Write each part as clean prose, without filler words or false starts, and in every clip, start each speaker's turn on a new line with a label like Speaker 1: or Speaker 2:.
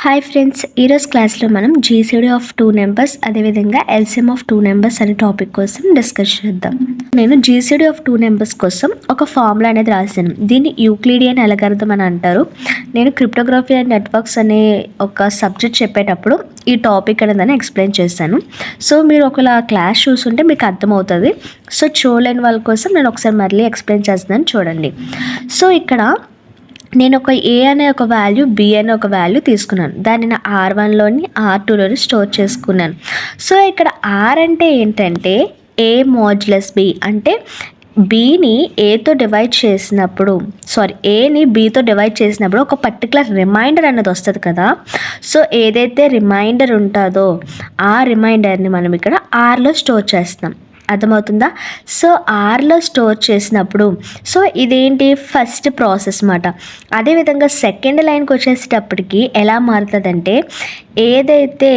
Speaker 1: Hi friends, ఈరోజు క్లాస్లో మనం జీసీడీ ఆఫ్ టూ నెంబర్స్ అదేవిధంగా ఎల్సిఎం ఆఫ్ టూ నెంబర్స్ అనే టాపిక్ కోసం డిస్కస్ చేద్దాం. నేను జీసీడీ ఆఫ్ టూ నెంబర్స్ కోసం ఒక ఫార్ములా అనేది రాశాను. దీన్ని యూక్లిడియన్ అల్గారిథం అని అంటారు. నేను క్రిప్టోగ్రఫీ అండ్ నెట్వర్క్స్ అనే ఒక సబ్జెక్ట్ చెప్పేటప్పుడు ఈ టాపిక్ అనేది ఎక్స్ప్లెయిన్ చేశాను. సో మీరు ఒకలా క్లాస్ చూస్తుంటే మీకు అర్థమవుతుంది. సో చూడలేని వాళ్ళ కోసం నేను ఒకసారి మళ్ళీ ఎక్స్ప్లెయిన్ చేస్తున్నాను, చూడండి. సో ఇక్కడ నేను ఒక ఏ అనే ఒక వాల్యూ, బి అనే ఒక వాల్యూ తీసుకున్నాను. దాన్ని నా R1లోని R2లోని స్టోర్ చేసుకున్నాను. సో ఇక్కడ ఆర్ అంటే ఏంటంటే ఏ మోడ్యులస్ బి, అంటే బీని ఏతో డివైడ్ చేసినప్పుడు ఏని బీతో డివైడ్ చేసినప్పుడు ఒక పర్టికులర్ రిమైండర్ అనేది వస్తుంది కదా. సో ఏదైతే రిమైండర్ ఉంటుందో ఆ రిమైండర్ని మనం ఇక్కడ ఆర్లో స్టోర్ చేస్తాం. అర్థమవుతుందా? సో ఆర్లో స్టోర్ చేసినప్పుడు సో ఇదేంటి ఫస్ట్ ప్రాసెస్ మాట. అదేవిధంగా సెకండ్ లైన్కి వచ్చేసేటప్పటికి ఎలా మారుతుందంటే ఏదైతే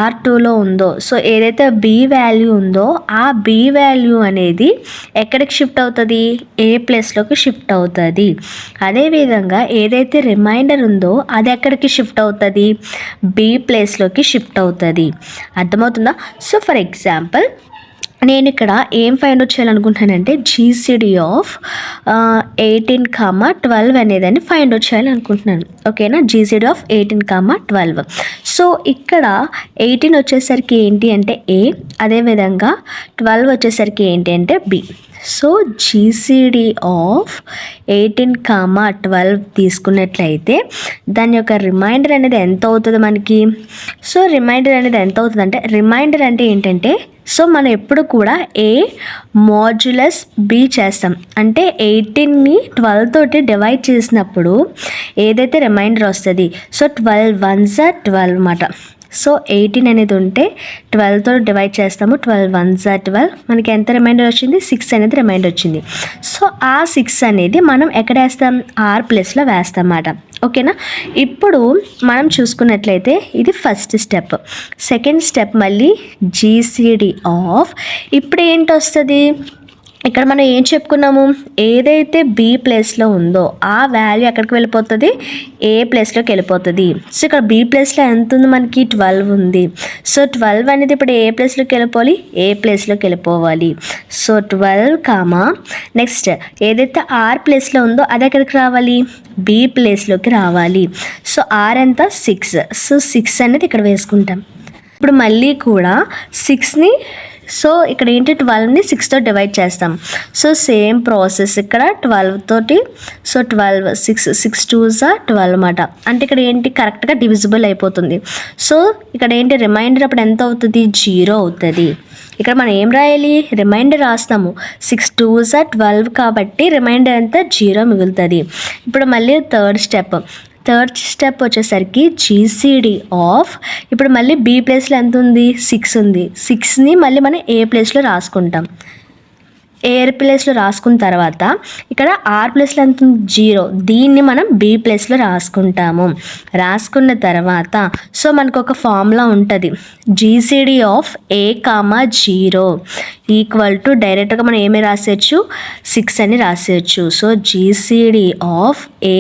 Speaker 1: R2లో ఉందో, సో ఏదైతే బి వాల్యూ ఉందో ఆ బి వాల్యూ అనేది ఎక్కడికి షిఫ్ట్ అవుతుంది? ఏ ప్లేస్లోకి షిఫ్ట్ అవుతుంది. అదేవిధంగా ఏదైతే రిమైండర్ ఉందో అది ఎక్కడికి షిఫ్ట్ అవుతుంది? బి ప్లేస్లోకి షిఫ్ట్ అవుతుంది. అర్థమవుతుందా? సో ఫర్ ఎగ్జాంపుల్ నేను ఇక్కడ ఏం ఫైండ్ అవుట్ చేయాలనుకుంటున్నానంటే జీసీడీ ఆఫ్ 18, 12 అనేదాన్ని ఫైండ్ అవుట్ చేయాలనుకుంటున్నాను. ఓకేనా? GCD of 18, 12. సో ఇక్కడ 18 వచ్చేసరికి ఏంటి అంటే ఏ, అదేవిధంగా 12 వచ్చేసరికి ఏంటి అంటే బి. సో జీసీడీ ఆఫ్ 18, 12 తీసుకున్నట్లయితే దాని యొక్క రిమైండర్ అనేది ఎంత అవుతుంది మనకి? సో రిమైండర్ అనేది ఎంత అవుతుంది అంటే, రిమైండర్ అంటే ఏంటంటే సో మనం ఎప్పుడు కూడా ఏ మోడ్యులస్ బి చేస్తాం. అంటే 18ని 12 తోటి డివైడ్ చేసినప్పుడు ఏదైతే రిమైండర్ వస్తుంది సో 12 1s 12 అన్నమాట. సో 18 అనేది ఉంటే 12తో డివైడ్ చేస్తాము. 12 1s 12, మనకి ఎంత రిమైండర్ వచ్చింది? 6 అనేది రిమైండర్ వచ్చింది. సో ఆ 6 అనేది మనం ఎక్కడ వేస్తాం? ఆర్ ప్లేస్లో వేస్తాం అన్నమాట. ఓకేనా? ఇప్పుడు మనం చూసుకున్నట్లయితే ఇది ఫస్ట్ స్టెప్. సెకండ్ స్టెప్ మళ్ళీ జీసీడీ ఆఫ్, ఇప్పుడు ఏంటి వస్తుంది? ఇక్కడ మనం ఏం చెప్పుకున్నాము? ఏదైతే బి ప్లేస్లో ఉందో ఆ వాల్యూ ఎక్కడికి వెళ్ళిపోతుంది? ఏ ప్లేస్లోకి వెళ్ళిపోతుంది. సో ఇక్కడ బి ప్లేస్లో ఎంత ఉంది మనకి? 12 ఉంది. సో 12 అనేది ఇప్పుడు ఏ ప్లేస్లోకి వెళ్ళిపోవాలి? ఏ ప్లేస్లోకి వెళ్ళిపోవాలి. సో 12 నెక్స్ట్ ఏదైతే ఆర్ ప్లేస్లో ఉందో అది ఎక్కడికి రావాలి? బి ప్లేస్లోకి రావాలి. సో ఆర్ ఎంత? 6. సో 6 అనేది ఇక్కడ వేసుకుంటాం. ఇప్పుడు మళ్ళీ కూడా 6ని సో ఇక్కడ ఏంటి 12ని 6తో డివైడ్ చేస్తాం. సో సేమ్ ప్రాసెస్ ఇక్కడ 12 తోటి. సో 12 6 2s 12 అన్నమాట. అంటే ఇక్కడ ఏంటి కరెక్ట్గా డివిజిబుల్ అయిపోతుంది. సో ఇక్కడ ఏంటి రిమైండర్ అప్పుడు ఎంత అవుతుంది? 0 అవుతుంది. ఇక్కడ మనం ఏం రాయాలి? రిమైండర్ రాస్తాము. 6 2s 12 కాబట్టి రిమైండర్ అంతా 0 మిగులుతుంది. ఇప్పుడు మళ్ళీ థర్డ్ స్టెప్ వచ్చేసరికి జీసీడీ ఆఫ్, ఇప్పుడు మళ్ళీ బి ప్లేస్లో ఎంత ఉంది? 6 ఉంది. 6ని మళ్ళీ మనం ఏ ప్లేస్లో రాసుకుంటాం. ఏ ప్లేస్లో రాసుకున్న తర్వాత ఇక్కడ ఆర్ ప్లేస్లో ఎంత ఉంది? 0. దీన్ని మనం బి ప్లేస్లో రాసుకుంటాము. రాసుకున్న తర్వాత సో మనకు ఒక ఫార్ములా ఉంటుంది. GCD of A, 0 equal to డైరెక్ట్గా మనం ఏమి రాసేయచ్చు? 6 అని రాసేయచ్చు. సో జీసీడీ ఆఫ్ ఏ,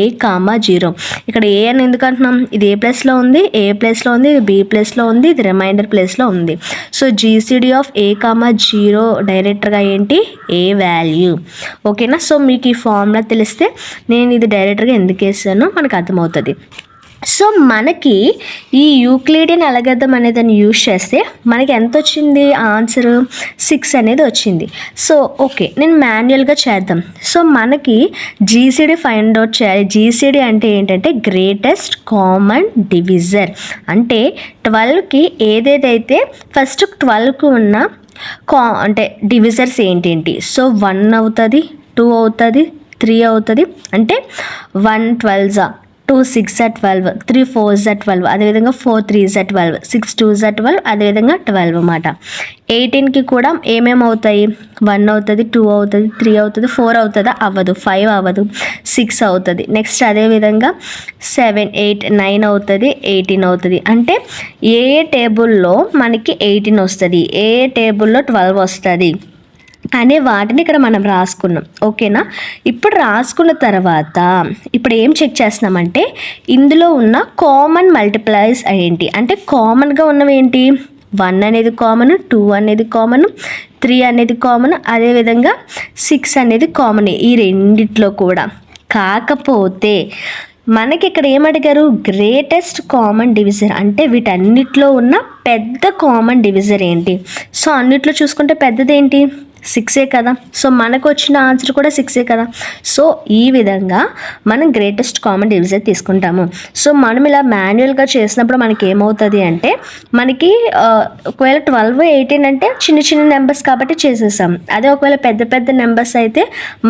Speaker 1: 0. ఇక్కడ ఏ అని ఎందుకు అంటున్నాం? ఇది ఏ ప్లేస్లో ఉంది, ఏ ప్లేస్లో ఉంది, ఇది బి ప్లేస్లో ఉంది, ఇది రిమైండర్ ప్లేస్లో ఉంది. సో జీసీడీ ఆఫ్ ఏ, 0 డైరెక్ట్గా ఏంటి? ఏ వాల్యూ. ఓకేనా? సో మీకు ఈ ఫార్ములా తెలిస్తే నేను ఇది డైరెక్ట్గా ఎందుకు వేసానో మనకు అర్థమవుతుంది. సో మనకి ఈ యూక్లిడియన్ అల్గారిథం అనేది యూజ్ చేస్తే మనకి ఎంత వచ్చింది? ఆన్సర్ 6 అనేది వచ్చింది. సో ఓకే, నేను మాన్యువల్గా చేద్దాం. సో మనకి జీసీడీ ఫైండ్ అవుట్ చేయాలి. జీసీడీ అంటే ఏంటంటే గ్రేటెస్ట్ కామన్ డివిజర్. అంటే 12కి ఏదేదైతే ఫస్ట్ 12కు ఉన్న అంటే డివిజర్స్ ఏంటేంటి? సో 1 అవుతుంది, 2 అవుతుంది, 3 అవుతుంది. అంటే 1 12s 2 6 12, 3 4s 12, అదేవిధంగా 4 3s 12, 6 2s 12, అదేవిధంగా 12 అన్నమాట. 18కి కూడా ఏమేమి అవుతాయి? 1 అవుతుంది, 2 అవుతుంది, 3 అవుతుంది, 4 అవుతుందా? అవ్వదు. 5 అవ్వదు, 6 అవుతుంది. నెక్స్ట్ అదేవిధంగా 7 8 9 అవుతుంది, 18 అవుతుంది. అంటే ఏ టేబుల్లో మనకి 18 వస్తుంది, ఏ టేబుల్లో 12 వస్తుంది, అనే వాటిని ఇక్కడ మనం రాసుకున్నాం. ఓకేనా? ఇప్పుడు రాసుకున్న తర్వాత ఇప్పుడు ఏం చెక్ చేస్తున్నామంటే ఇందులో ఉన్న కామన్ మల్టిప్లైస్ ఏంటి అంటే కామన్గా ఉన్నవి ఏంటి, 1 అనేది కామన్, 2 అనేది కామన్, 3 అనేది కామన్, అదేవిధంగా 6 అనేది కామన్ ఈ రెండిట్లో కూడా. కాకపోతే మనకి ఇక్కడ ఏమడిగారు, గ్రేటెస్ట్ కామన్ డివిజర్ అంటే వీటన్నిటిలో ఉన్న పెద్ద కామన్ డివిజర్ ఏంటి. సో అన్నిట్లో చూసుకుంటే పెద్దది ఏంటి, 6 కదా. సో మనకు వచ్చిన ఆన్సర్ కూడా 6 కదా. సో ఈ విధంగా మనం గ్రేటెస్ట్ కామన్ డివిజర్ తీసుకుంటాము. సో మనం ఇలా మాన్యువల్గా చేసినప్పుడు మనకి ఏమవుతుంది అంటే మనకి ఒకవేళ 12, 18 అంటే చిన్న చిన్న నెంబర్స్ కాబట్టి చేసేసాం. అదే ఒకవేళ పెద్ద పెద్ద నెంబర్స్ అయితే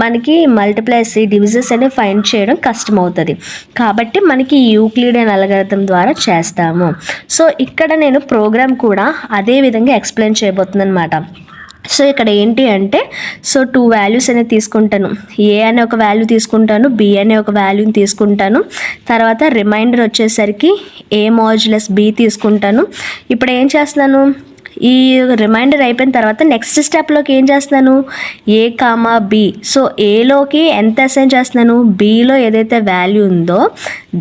Speaker 1: మనకి మల్టిప్లైస్ డివిజర్స్ అనేవి ఫైండ్ చేయడం కష్టం అవుతుంది. కాబట్టి మనకి యూక్లిడియన్ అల్గారిథం ద్వారా చేస్తాము. సో ఇక్కడ నేను ప్రోగ్రామ్ కూడా అదే విధంగా ఎక్స్ప్లెయిన్ చేయబోతున్నాను అనమాట. సో ఇక్కడ ఏంటి అంటే సో 2 వాల్యూస్ అనేది తీసుకుంటాను, ఏ అనే ఒక వాల్యూ తీసుకుంటాను, బి అనే ఒక వాల్యూని తీసుకుంటాను, తర్వాత రిమైండర్ వచ్చేసరికి ఏ మాడ్యులస్ బి తీసుకుంటాను. ఇప్పుడు ఏం చేస్తున్నాను, ఈ రిమైండర్ అయిపోయిన తర్వాత నెక్స్ట్ స్టెప్లోకి ఏం చేస్తున్నాను, ఏ కామా బి. సో ఏలోకి ఎంత అసైన్ చేస్తున్నాను, బిలో ఏదైతే వాల్యూ ఉందో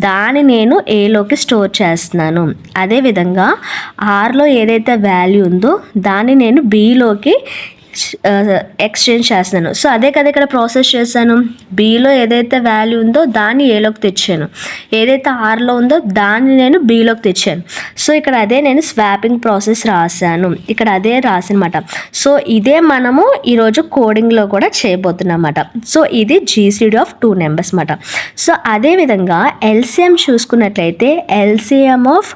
Speaker 1: దాన్ని నేను ఏలోకి స్టోర్ చేస్తున్నాను. అదేవిధంగా ఆర్లో ఏదైతే వాల్యూ ఉందో దాన్ని నేను బిలోకి ఎక్స్చేంజ్ చేస్తున్నాను. సో అదే కదా ఇక్కడ ప్రాసెస్ చేశాను, బిలో ఏదైతే వాల్యూ ఉందో దాన్ని ఏలోకి తెచ్చాను, ఏదైతే ఆర్లో ఉందో దాన్ని నేను బిలోకి తెచ్చాను. సో ఇక్కడ అదే నేను స్వాపింగ్ ప్రాసెస్ రాశాను, ఇక్కడ అదే రాసినమాట. సో ఇదే మనము ఈరోజు కోడింగ్లో కూడా చేయబోతున్నాం అన్నమాట. సో ఇది జీసీడీ ఆఫ్ 2 నెంబర్స్ అన్నమాట. సో అదేవిధంగా ఎల్సిఎం చూసుకున్నట్లయితే ఎల్సిఎం ఆఫ్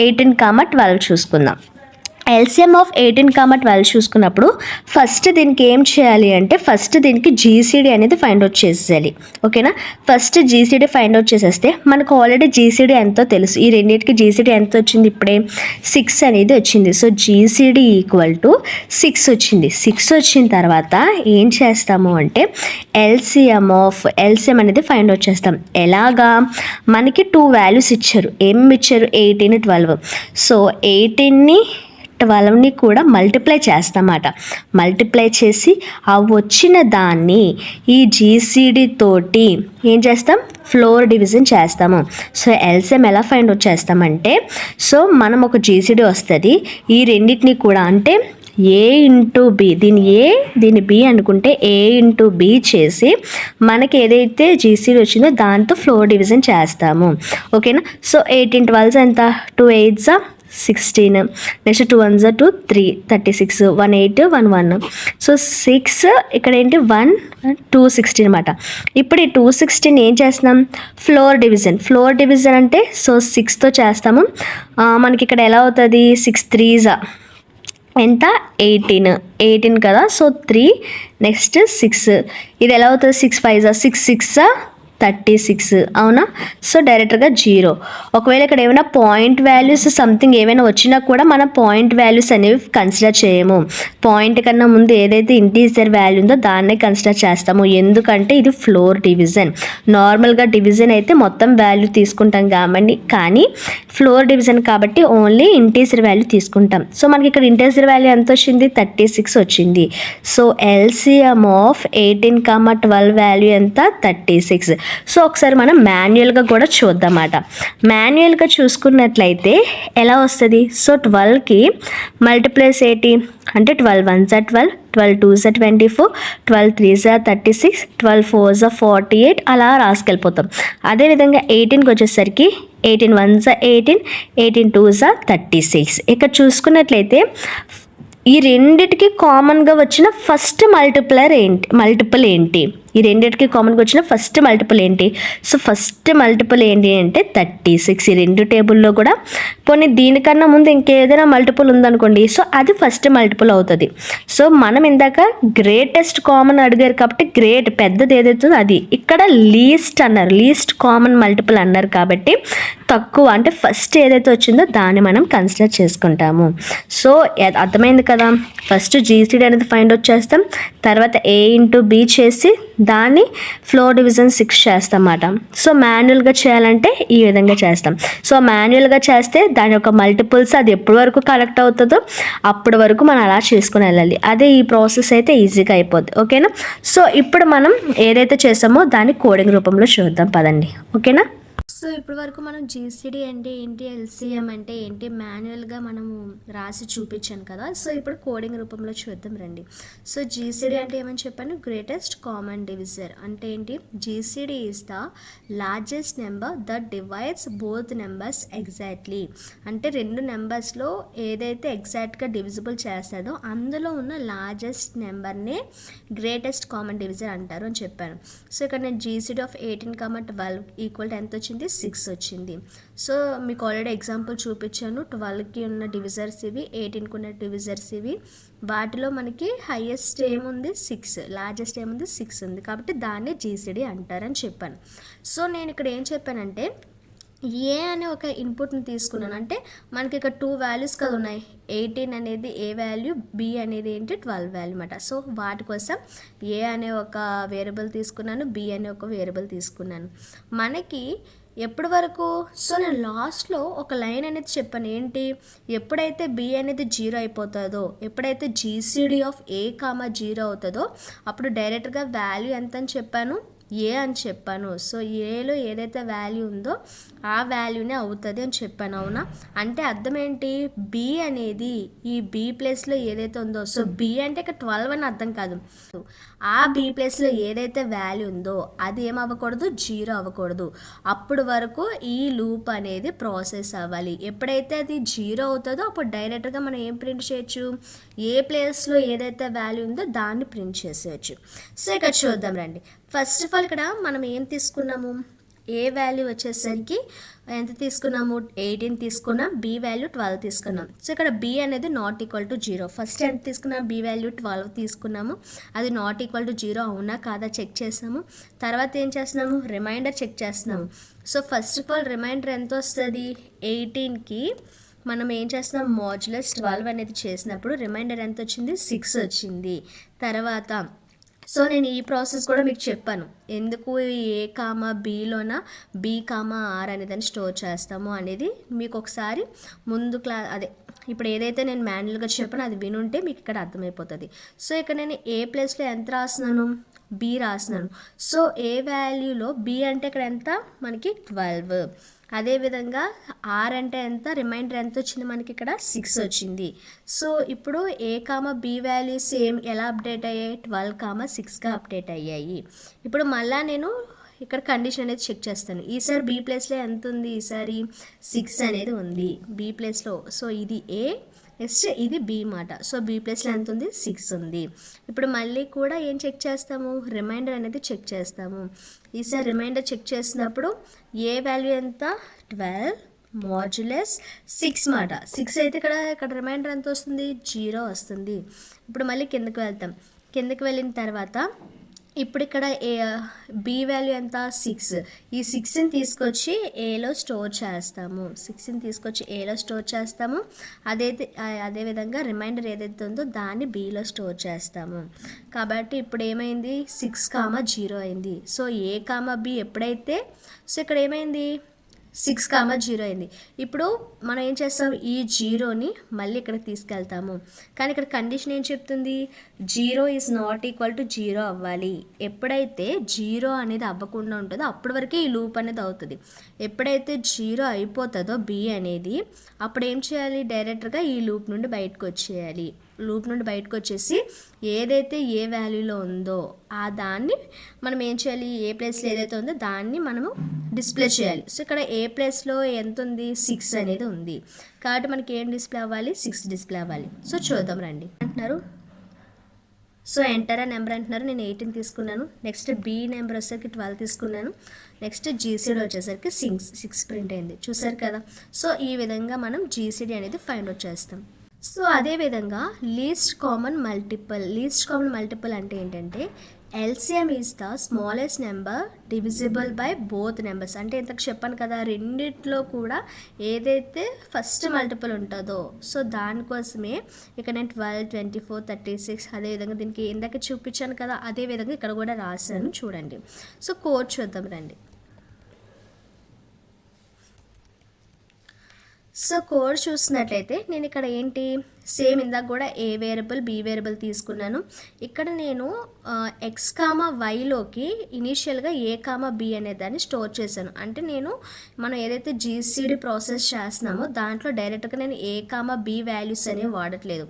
Speaker 1: 18, 12 చూసుకుందాం. ఎల్సిఎం ఆఫ్ 18, 12 చూసుకున్నప్పుడు ఫస్ట్ దీనికి ఏం చేయాలి అంటే ఫస్ట్ దీనికి జీసీడీ అనేది ఫైండ్ అవుట్ చేసేయాలి. ఓకేనా? ఫస్ట్ జీసీడీ ఫైండ్ అవుట్ చేసేస్తే మనకు ఆల్రెడీ జీసీడీ ఎంతో తెలుసు. ఈ రెండింటికి జీసీడీ ఎంత వచ్చింది, ఇప్పుడే 6 అనేది వచ్చింది. సో జీసీడీ ఈక్వల్ టు 6 వచ్చింది. 6 వచ్చిన తర్వాత ఏం చేస్తాము అంటే ఎల్సిఎం అనేది ఫైండ్ అవుట్ చేస్తాం. ఎలాగా, మనకి 2 వాల్యూస్ ఇచ్చారు. ఏం ఇచ్చారు, 18, 12. సో 18ని 12ని కూడా మల్టిప్లై చేస్తామన్నమాట. మల్టిప్లై చేసి ఆ వచ్చిన దాన్ని ఈ జీసీడీ తోటి ఏం చేస్తాం, ఫ్లోర్ డివిజన్ చేస్తాము. సో ఎల్సిఎం ఎలా ఫైండ్ అవుట్ చేస్తామంటే సో మనం ఒక జీసీడీ వస్తుంది, ఈ రెండింటిని కూడా అంటే ఏ ఇంటూ బి, దీని ఏ దీని బి అనుకుంటే ఏ ఇంటూ బి చేసి మనకి ఏదైతే జీసీడీ వచ్చిందో దాంతో ఫ్లోర్ డివిజన్ చేస్తాము. ఓకేనా? సో 18, 12 ఎంత, 2 8s 16, నెక్స్ట్ 2 1s 2 3 36, 1 8 1 1. సో 6 ఇక్కడ ఏంటి 1 2 16 అనమాట. ఇప్పుడు ఈ 216 ఏం చేస్తున్నాం, ఫ్లోర్ డివిజన్ అంటే సో 6తో చేస్తాము. మనకి ఇక్కడ ఎలా అవుతుంది, 6 3s ఎంత, 18 కదా. సో 3 నెక్స్ట్ 6, ఇది ఎలా అవుతుంది, 6 5s 6 6 36, అవునా? సో డైరెక్ట్గా 0. ఒకవేళ ఇక్కడ ఏమైనా పాయింట్ వాల్యూస్ సంథింగ్ ఏమైనా వచ్చినా కూడా మనం పాయింట్ వాల్యూస్ అనేవి కన్సిడర్ చేయము. పాయింట్ కన్నా ముందు ఏదైతే ఇంటీజర్ వాల్యూ ఉందో దాన్నే కన్సిడర్ చేస్తాము. ఎందుకంటే ఇది ఫ్లోర్ డివిజన్. నార్మల్గా డివిజన్ అయితే మొత్తం వాల్యూ తీసుకుంటాం కాబట్టి, కానీ ఫ్లోర్ డివిజన్ కాబట్టి ఓన్లీ ఇంటీజర్ వాల్యూ తీసుకుంటాం. సో మనకి ఇక్కడ ఇంటీజర్ వాల్యూ ఎంత వచ్చింది, 36 వచ్చింది. సో ఎల్సిఎం ఆఫ్ 18, 12 వాల్యూ ఎంత, 36. సో ఒకసారి మనం మాన్యువల్గా కూడా చూద్దామన్నమాట. మాన్యువల్గా చూసుకున్నట్లయితే ఎలా వస్తుంది, సో 12కి మల్టిప్లైస్ ఏంటి అంటే 12 1s 12, 12 2s 24, 12 3s 36, 12 4s 48 అలా రాసుకెళ్ళిపోతాం. అదేవిధంగా 18కి వచ్చేసరికి 18 1s 18, 18 2s 36. ఇక్కడ చూసుకున్నట్లయితే ఈ రెండిటికి కామన్గా వచ్చిన ఫస్ట్ మల్టిపుల్ ఏంటి, ఈ రెండింటికి కామన్గా వచ్చిన ఫస్ట్ మల్టిపుల్ ఏంటి, సో ఫస్ట్ మల్టిపుల్ ఏంటి అంటే 36. ఈ రెండు టేబుల్లో కూడా పోనీ దీనికన్నా ముందు ఇంకేదైనా మల్టిపుల్ ఉందనుకోండి, సో అది ఫస్ట్ మల్టిపుల్ అవుతుంది. సో మనం ఇందాక గ్రేటెస్ట్ కామన్ అడిగారు కాబట్టి పెద్దది ఏదైతుందో అది, ఇక్కడ లీస్ట్ కామన్ మల్టిపుల్ అన్నారు కాబట్టి తక్కువ అంటే ఫస్ట్ ఏదైతే వచ్చిందో దాన్ని మనం కన్సిడర్ చేసుకుంటాము. సో అర్థమైంది కదా. ఫస్ట్ జీసీడీ అనేది ఫైండ్ అవుట్ చేస్తాం, తర్వాత ఏ ఇంటూ బి చేసి దాన్ని 4 డివిజన్ 6 చేస్తామన్నమాట. సో మాన్యువల్గా చేయాలంటే ఈ విధంగా చేస్తాం. సో మాన్యువల్గా చేస్తే దాని యొక్క మల్టిపుల్స్ అది ఎప్పటి వరకు కలెక్ట్ అవుతుందో అప్పటి వరకు మనం అలా చేసుకుని వెళ్ళాలి. అదే ఈ ప్రాసెస్ అయితే ఈజీగా అయిపోద్ది. ఓకేనా? సో ఇప్పుడు మనం ఏదైతే చేసామో దాన్ని కోడింగ్ రూపంలో చూద్దాం పదండి. ఓకేనా? సో ఇప్పటి వరకు మనం జీసీడీ అంటే ఏంటి, ఎల్సిఎం అంటే ఏంటి మాన్యువల్గా మనము రాసి చూపించాను కదా. సో ఇప్పుడు కోడింగ్ రూపంలో చూద్దాం రండి. సో జీసీడీ అంటే ఏమని చెప్పాను, గ్రేటెస్ట్ కామన్ డివిజర్ అంటే ఏంటి, GCD is the largest number that divides both numbers exactly. అంటే రెండు నెంబర్స్లో ఏదైతే ఎగ్జాక్ట్గా డివిజిబుల్ చేస్తుందో అందులో ఉన్న లార్జెస్ట్ నెంబర్నే గ్రేటెస్ట్ కామన్ డివిజర్ అంటారు అని చెప్పాను. సో ఇక్కడ నేను జీసీడీ ఆఫ్ 18, 12 ఎంత వచ్చింది, 6 వచ్చింది. సో మీకు ఆల్రెడీ ఎగ్జాంపుల్ చూపించాను. 12కి ఉన్న డివిజర్స్ ఇవి, 18కి ఉన్న డివిజర్స్ ఇవి. వాటిలో మనకి హైయెస్ట్ ఏముంది, 6, లార్జెస్ట్ ఏముంది, 6 ఉంది. కాబట్టి దాన్ని జీసీడీ అంటారని చెప్పాను. సో నేను ఇక్కడ ఏం చెప్పానంటే ఏ అనే ఒక ఇన్పుట్ని తీసుకున్నాను. అంటే మనకి ఇక్కడ 2 వాల్యూస్ కదా ఉన్నాయి. 18 అనేది ఏ వాల్యూ, బి అనేది ఏంటి 12 వాల్యూ అనమాట. సో వాటి కోసం ఏ అనే ఒక వేరియబుల్ తీసుకున్నాను, బి అనే ఒక వేరియబుల్ తీసుకున్నాను. మనకి ఎప్పటి వరకు, సో నేను లాస్ట్లో ఒక లైన్ అనేది చెప్పాను. ఏంటి, ఎప్పుడైతే బి అనేది 0 అయిపోతుందో, ఎప్పుడైతే జీసీడీ ఆఫ్ ఏ కామా 0 అవుతుందో అప్పుడు డైరెక్ట్గా వాల్యూ ఎంత అని చెప్పాను, ఏ అని చెప్పాను. సో ఏలో ఏదైతే వాల్యూ ఉందో ఆ వాల్యూనే అవుతుంది అని చెప్పాను. అవునా? అంటే అర్థం ఏంటి, బి అనేది ఈ బి ప్లేస్లో ఏదైతే ఉందో, సో బి అంటే ఇక్కడ 12 అని అర్థం కాదు. ఆ బి ప్లేస్లో ఏదైతే వాల్యూ ఉందో అది ఏమవ్వకూడదు, 0 అవ్వకూడదు. అప్పుడు వరకు ఈ లూప్ అనేది ప్రాసెస్ అవ్వాలి. ఎప్పుడైతే అది 0 అవుతుందో అప్పుడు డైరెక్ట్గా మనం ఏం ప్రింట్ చేయొచ్చు, ఏ ప్లేస్లో ఏదైతే వాల్యూ ఉందో దాన్ని ప్రింట్ చేసేయచ్చు. సో ఇక్కడ చూద్దాం రండి. ఫస్ట్ ఆఫ్ ఆల్ ఇక్కడ మనం ఏం తీసుకున్నాము, ఏ వాల్యూ వచ్చేసరికి ఎంత తీసుకున్నాము, 18 తీసుకున్నాం, బి వాల్యూ 12 తీసుకున్నాం. సో ఇక్కడ బి అనేది నాట్ ఈక్వల్ టు 0. ఫస్ట్ ఎంత తీసుకున్నాం, బి వాల్యూ 12 తీసుకున్నాము. అది నాట్ ఈక్వల్ టు 0 అవునా కాదా చెక్ చేస్తాము. తర్వాత ఏం చేస్తున్నాము, రిమైండర్ చెక్ చేస్తున్నాము. So first of all remainder ఎంత వస్తుంది, 18కి మనం ఏం చేస్తున్నాం, మాడ్యులస్ 12 అనేది చేసినప్పుడు రిమైండర్ ఎంత వచ్చింది, 6 వచ్చింది. తర్వాత సో నేను ఈ ప్రాసెస్ కూడా మీకు చెప్పాను, ఎందుకు ఏ కామా బీలోన బి కామా ఆర్ అనేదాన్ని స్టోర్ చేస్తాము అనేది మీకు ఒకసారి ముందు అదే ఇప్పుడు ఏదైతే నేను మాన్యువల్గా చెప్పానో అది వినుంటే మీకు ఇక్కడ అర్థమైపోతుంది. సో ఇక్కడ నేను ఏ ప్లేస్లో ఎంత రాస్తున్నాను, బి రాస్తున్నాను. సో ఏ వాల్యూలో బి అంటే ఇక్కడ ఎంత మనకి 12, అదేవిధంగా ఆర్ అంటే ఎంత, రిమైండర్ ఎంత వచ్చింది మనకి ఇక్కడ 6 వచ్చింది. సో ఇప్పుడు ఏ కామా బి వాల్యూ సేమ్ ఎలా అప్డేట్ అయ్యాయి, 12, 6గా అప్డేట్ అయ్యాయి. ఇప్పుడు మళ్ళీ నేను ఇక్కడ కండిషన్ అనేది చెక్ చేస్తాను. ఈసారి బి ప్లేస్లో ఎంత ఉంది, ఈసారి 6 అనేది ఉంది బి ప్లేస్లో. సో ఇది ఏ, నెక్స్ట్ ఇది బి మాట. సో బి ప్లేస్లో ఎంత ఉంది, 6 ఉంది. ఇప్పుడు మళ్ళీ కూడా ఏం చెక్ చేస్తాము, రిమైండర్ అనేది చెక్ చేస్తాము. ఈసారి రిమైండర్ చెక్ చేసినప్పుడు ఏ వాల్యూ ఎంత, 12 మాడ్యులస్ 6 మాట. 6 అయితే ఇక్కడ రిమైండర్ ఎంత వస్తుంది, 0 వస్తుంది. ఇప్పుడు మళ్ళీ కిందకి వెళ్తాం. కిందకి వెళ్ళిన తర్వాత ఇప్పుడు ఇక్కడ బి వాల్యూ ఎంత, 6. ఈ 6ని తీసుకొచ్చి ఏలో స్టోర్ చేస్తాము. 6ని తీసుకొచ్చి ఏలో స్టోర్ చేస్తాము. అదేవిధంగా రిమైండర్ ఏదైతే ఉందో దాన్ని బిలో స్టోర్ చేస్తాము. కాబట్టి ఇప్పుడు ఏమైంది, 6, 0 అయింది. సో ఏ కామా బి ఎప్పుడైతే, సో ఇక్కడ ఏమైంది 6, 0 అయింది. ఇప్పుడు మనం ఏం చేస్తాం, ఈ 0ని మళ్ళీ ఇక్కడికి తీసుకెళ్తాము. కానీ ఇక్కడ కండిషన్ ఏం చెప్తుంది, 0 ఈజ్ నాట్ ఈక్వల్ టు 0 అవ్వాలి. ఎప్పుడైతే 0 అనేది అవ్వకుండా ఉంటుందో అప్పటి వరకే ఈ లూప్ అనేది అవుతుంది. ఎప్పుడైతే 0 అయిపోతుందో బి అనేది, అప్పుడు ఏం చేయాలి, డైరెక్ట్గా ఈ లూప్ నుండి బయటకు వచ్చేయాలి. లూప్ నుండి బయటకు వచ్చేసి ఏదైతే ఏ వాల్యూలో ఉందో ఆ దాన్ని మనం ఏం చేయాలి, ఏ ప్లేస్లో ఏదైతే ఉందో దాన్ని మనము డిస్ప్లే చేయాలి. సో ఇక్కడ ఏ ప్లేస్లో ఎంత ఉంది, 6 అనేది ఉంది. కాబట్టి మనకి ఏం డిస్ప్లే అవ్వాలి, 6 డిస్ప్లే అవ్వాలి. సో చూద్దాం రండి అంటున్నారు. సో ఎంటర్ ఆ నెంబర్ అంటున్నారు. నేను 18 తీసుకున్నాను. నెక్స్ట్ బి నెంబర్ వచ్చేసరికి 12 తీసుకున్నాను. నెక్స్ట్ జీసీడీ వచ్చేసరికి 6 ప్రింట్ అయింది. చూసారు కదా. సో ఈ విధంగా మనం జీసీడీ అనేది ఫైండ్ అవుట్ చేస్తాం. సో అదేవిధంగా లీస్ట్ కామన్ మల్టిపుల్ అంటే ఏంటంటే LCM is the smallest number divisible by both numbers. అంటే ఇంతకు చెప్పాను కదా, రెండిట్లో కూడా ఏదైతే ఫస్ట్ మల్టిపుల్ ఉంటుందో సో దానికోసమే ఇక్కడ నేను 12, 24, 36 అదేవిధంగా దీనికి ఇందాక చూపించాను కదా అదేవిధంగా ఇక్కడ కూడా రాశాను చూడండి. సో కోడ్ చూద్దాం రండి. సో కోడ్ చూసినట్లయితే నేను ఇక్కడ ఏంటి సేమ్ ఇందాక కూడా ఏ వేరియబుల్ బి వేరియబుల్ తీసుకున్నాను. ఇక్కడ నేను ఎక్స్ కామా వైలోకి ఇనీషియల్గా ఏ కామా బి అనే దాన్ని స్టోర్ చేశాను. అంటే నేను మనం ఏదైతే జీసీడీ ప్రాసెస్ చేస్తున్నామో దాంట్లో డైరెక్ట్గా నేను ఏ కామా బి వాల్యూస్ అనేవి వాడట్లేదు,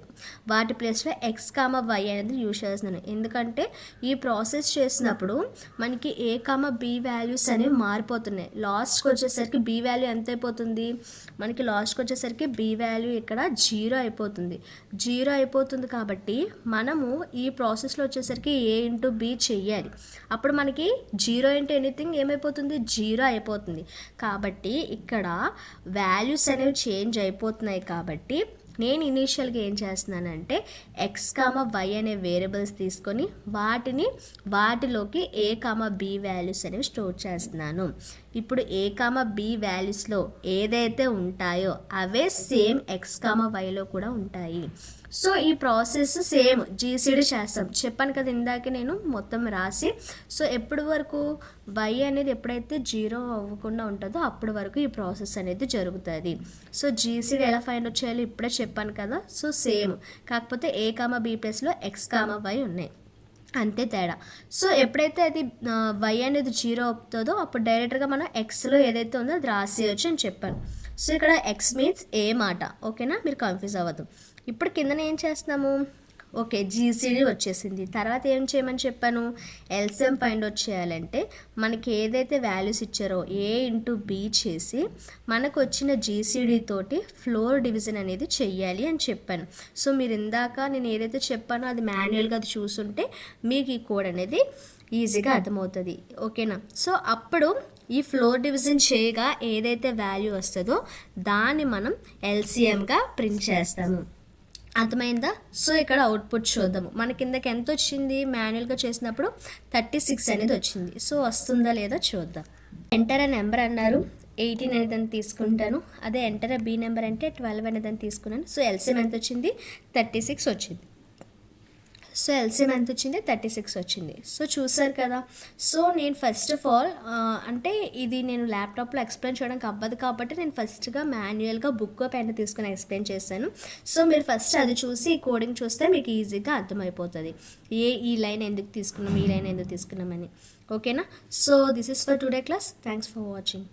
Speaker 1: వాటి ప్లేస్లో ఎక్స్ కామా వై అనేది యూజ్ చేస్తున్నాను. ఎందుకంటే ఈ ప్రాసెస్ చేసినప్పుడు మనకి ఏ కామా బి వాల్యూస్ అనేవి మారిపోతున్నాయి. లాస్ట్కి వచ్చేసరికి బి వాల్యూ ఎంత అయిపోతుంది, మనకి లాస్ట్కి వచ్చేసరికి బి వాల్యూ ఇక్కడ 0 అయిపోతుంది. 0 అయిపోతుంది కాబట్టి మనము ఈ ప్రాసెస్లో వచ్చేసరికి ఏ ఇంటూ బి చెయ్యాలి. అప్పుడు మనకి 0 ఇంటూ ఎనీథింగ్ ఏమైపోతుంది 0 అయిపోతుంది. కాబట్టి ఇక్కడ వాల్యూస్ అనేవి చేంజ్ అయిపోతున్నాయి. కాబట్టి నేను ఇనీషియల్గా ఏం చేస్తున్నానంటే ఎక్స్ కామా వై అనే వేరియబుల్స్ తీసుకొని వాటిలోకి ఏ కామా బి వాల్యూస్ అనేవి స్టోర్ చేస్తున్నాను. ఇప్పుడు ఏ కామా బి వాల్యూస్లో ఏదైతే ఉంటాయో అవే సేమ్ ఎక్స్ కామా వైలో కూడా ఉంటాయి. సో ఈ ప్రాసెస్ సేమ్ జీసీడీ చేస్తాం. చెప్పాను కదా ఇందాక నేను మొత్తం రాసి. సో ఎప్పటి వరకు వై అనేది ఎప్పుడైతే 0 అవ్వకుండా ఉంటుందో అప్పటి వరకు ఈ ప్రాసెస్ అనేది జరుగుతుంది. సో జీసీడీ ఎలా ఫైండ్ అవుట్ చేయాలి ఇప్పుడే చెప్పాను కదా. సో సేమ్, కాకపోతే ఏ కామా బి ప్లస్లో ఎక్స్ కామా వై ఉన్నాయి, అంతే తేడా. సో ఎప్పుడైతే అది వై అనేది 0 అవుతుందో అప్పుడు డైరెక్ట్గా మనం ఎక్స్లో ఏదైతే ఉందో అది రాసేయచ్చు అని చెప్పాను. సో ఇక్కడ ఎక్స్ మీన్స్ ఏ మాట, ఓకేనా, మీరు కన్ఫ్యూజ్ అవ్వద్దు. ఇప్పుడు కిందన ఏం చేస్తున్నాము, ఓకే జీసీడీ వచ్చేసింది. తర్వాత ఏం చేయమని చెప్పాను, ఎల్సిఎం ఫైండ్ అవుట్ చేయాలంటే మనకి ఏదైతే వాల్యూస్ ఇచ్చారో ఏ ఇంటూ బి చేసి మనకు వచ్చిన జీసీడీ తోటి ఫ్లోర్ డివిజన్ అనేది చెయ్యాలి అని చెప్పాను. సో మీరు ఇందాక నేను ఏదైతే చెప్పానో అది మాన్యువల్గా అది చూసుంటే మీకు ఈ కోడ్ అనేది ఈజీగా అర్థమవుతుంది, ఓకేనా. సో అప్పుడు ఈ ఫ్లోర్ డివిజన్ చేయగా ఏదైతే వాల్యూ వస్తుందో దాన్ని మనం ఎల్సిఎంగా ప్రింట్ చేస్తాము. అర్థమైందా. సో ఇక్కడ అవుట్పుట్ చూద్దాము. మన కిందకి ఎంత వచ్చింది, మాన్యువల్గా చేసినప్పుడు 36 అనేది వచ్చింది. సో వస్తుందా లేదా చూద్దాం. ఎంటర్ అ నెంబర్ అన్నారు, 18 అనేదాన్ని తీసుకుంటాను. అదే ఎంటర్ అ బి నెంబర్ అంటే 12 అనేదాన్ని తీసుకున్నాను. సో ఎల్సిఎం ఎంత వచ్చింది 36 వచ్చింది. సో ఎల్సిఎం ఎంత వచ్చింది 36 వచ్చింది. సో చూసారు కదా. సో నేను ఫస్ట్ ఆఫ్ ఆల్ అంటే ఇది నేను ల్యాప్టాప్లో ఎక్స్ప్లెయిన్ చేయడానికి అవ్వదు కాబట్టి నేను ఫస్ట్గా మాన్యువల్గా బుక్ పెన్ తీసుకుని ఎక్స్ప్లెయిన్ చేశాను. సో మీరు ఫస్ట్ అది చూసి ఈ కోడింగ్ చూస్తే మీకు ఈజీగా అర్థమైపోతుంది ఈ లైన్ ఎందుకు తీసుకున్నాం, ఈ లైన్ ఎందుకు తీసుకున్నామని, ఓకేనా. So this is for today class. Thanks for watching.